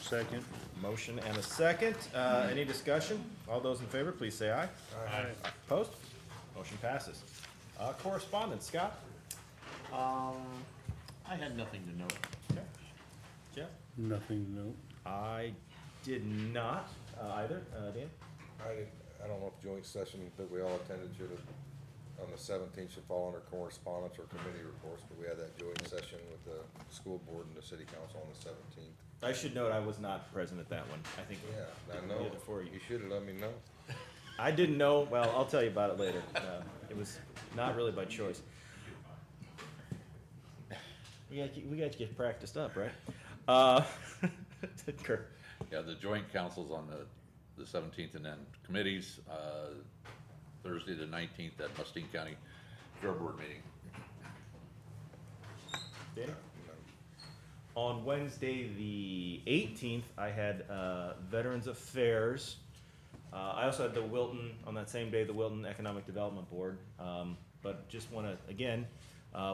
Second. Motion and a second. Any discussion? All those in favor, please say aye. Aye. Opposed? Motion passes. Correspondence, Scott? I had nothing to note. Okay. Jeff? Nothing to note. I did not either. Dan? I don't know if joint session that we all attended should have on the 17th should fall under correspondence or committee reports, but we had that joint session with the school board and the city council on the 17th. I should note I was not present at that one. I think Yeah, I we know. did it for you. You should have let me know. I didn't know. Well, I'll tell you about it later. It was not really by choice. We got to get practiced up, right? Kurt. Yeah, the joint council's on the 17th, and then committees, Thursday the 19th at Muscatine County Fair Board meeting. Danny? On Wednesday, the 18th, I had Veterans Affairs. I also had the Wilton, on that same day, the Wilton Economic Development Board. But just want to, again,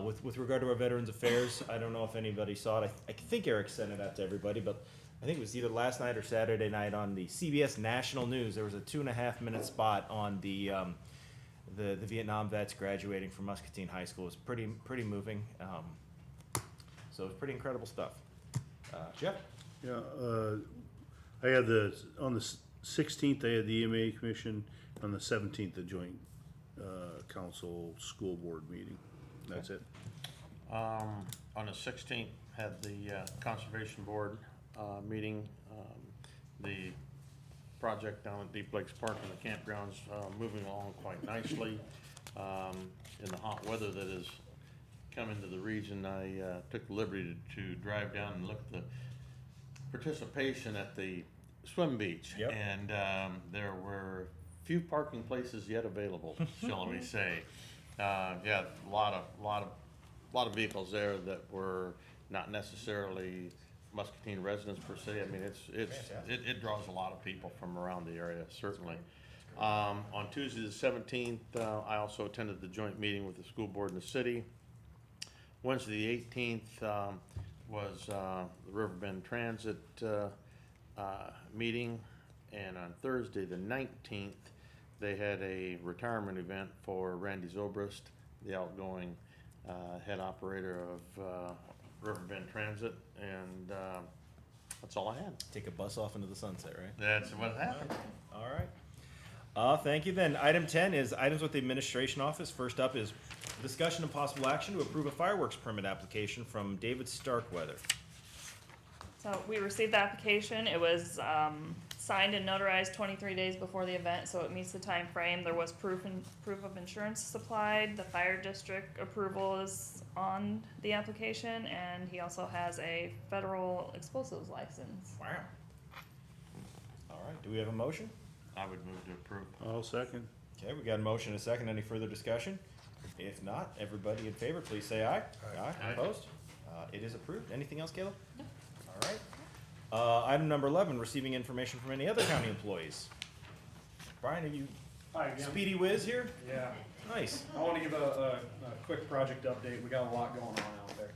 with regard to our Veterans Affairs, I don't know if anybody saw it. I think Eric sent it out to everybody, but I think it was either last night or Saturday night on the CBS National News. There was a 2.5-minute spot on the Vietnam vets graduating from Muscatine High School. It was pretty moving. So it's pretty incredible stuff. Jeff? Yeah, I had on the 16th, I had the EMA commission, on the 17th, the joint, council school board meeting. That's it. On the 16th, had the Conservation Board meeting. The project down at Deep Lakes Park and the campgrounds moving along quite nicely. In the hot weather that has come into the region, I took the liberty to drive down and look at the participation at the swim beach. Yep. And there were few parking places yet available, shall we say. Yeah, a lot of vehicles there that were not necessarily Muscatine residents per se. I mean, it draws a lot of people from around the area, certainly. On Tuesday the 17th, I also attended the joint meeting with the school board and the city. Wednesday the 18th was the Riverbend Transit meeting, and on Thursday the 19th, they had a retirement event for Randy Zobrist, the outgoing head operator of Riverbend Transit, and that's all I had. Take a bus off into the sunset, right? That's what happened. All right. Thank you then. Item 10 is items with the administration office. First up is discussion and possible action to approve a fireworks permit application from David Starkweather. So we received the application. It was signed and notarized 23 days before the event, so it meets the time frame. There was proof of insurance supplied. The fire district approval is on the application, and he also has a federal explosives license. Wow. All right. Do we have a motion? I would move to approve. I'll second. Okay, we got a motion and a second. Any further discussion? If not, everybody in favor, please say aye. Aye. Aye. Opposed? It is approved. Anything else, Caleb? No. All right. Item number 11, receiving information from any other county employees. Brian, are you Hi again. Speedy Whiz here? Yeah, Nice. I want to give a quick project update. We got a lot going on out there.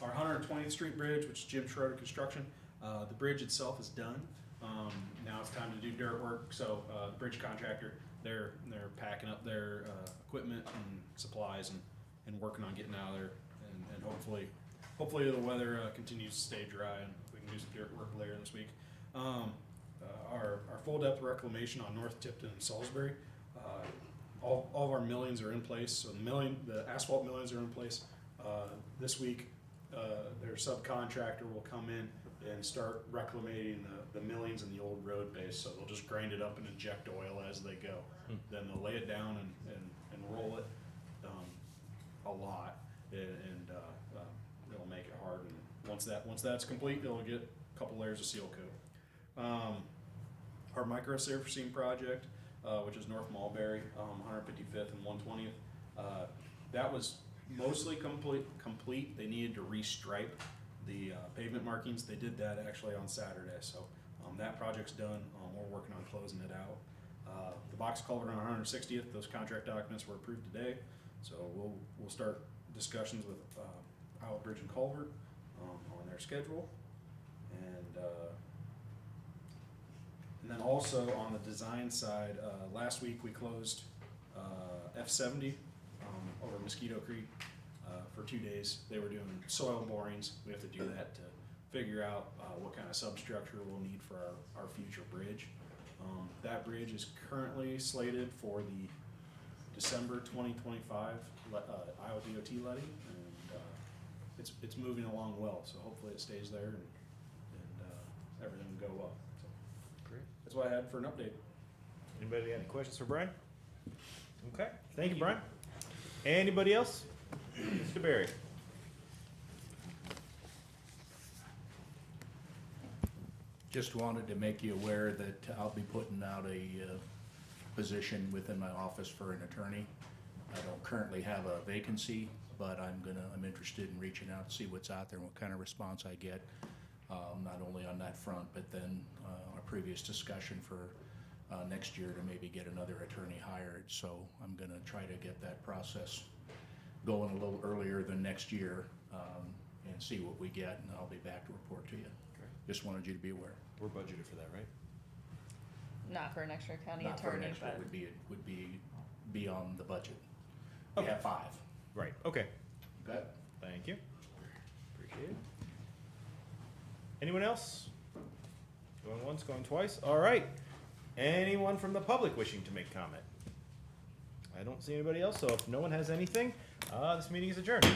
Our 120th Street Bridge, which is Jim Schroeder Construction, the bridge itself is done. Now it's time to do dirt work, so the bridge contractor, they're packing up their equipment and supplies and working on getting out of there, and hopefully the weather continues to stay dry and we can do some dirt work later this week. Our full depth reclamation on North Tipton and Salisbury, all of our millings are in place. So the asphalt millings are in place. This week, their subcontractor will come in and start reclamating the millings in the old road base. So they'll just grind it up and inject oil as they go. Then they'll lay it down and roll it a lot, and it'll make it hard. And once that's complete, they'll get a couple layers of seal coat. Our micro surfacing project, which is North Mulberry, 155th and 120th, that was mostly complete. They needed to restripe the pavement markings. They did that actually on Saturday, so that project's done. We're working on closing it out. The box culvert on 160th, those contract documents were approved today, so we'll start discussions with Iowa Bridge and Culvert on their schedule, and then also on the design side, last week we closed F70 over Mosquito Creek for 2 days. They were doing soil borings. We have to do that to figure out what kind of substructure we'll need for our future bridge. That bridge is currently slated for the December 2025 Iowa DOT levy, and it's moving along well, so hopefully it stays there and everything will go well. So Great. that's what I had for an update. Anybody got any questions for Brian? Okay, thank you, Brian. Anybody else? Mr. Barry? Just wanted to make you aware that I'll be putting out a position within my office for an attorney. I don't currently have a vacancy, but I'm interested in reaching out to see what's out there and what kind of response I get. Not only on that front, but then our previous discussion for next year to maybe get another attorney hired. So I'm gonna try to get that process going a little earlier than next year, and see what we get, and I'll be back to report to you. Just wanted you to be aware. We're budgeted for that, right? Not for an extra county Not for attorney, next year, but would be beyond the budget. We Okay. have 5. Right, okay. Okay. Thank you. Appreciate it. Anyone else? Going once, going twice? All right. Anyone from the public wishing to make comment? I don't see anybody else, so if no one has anything, this meeting is adjourned.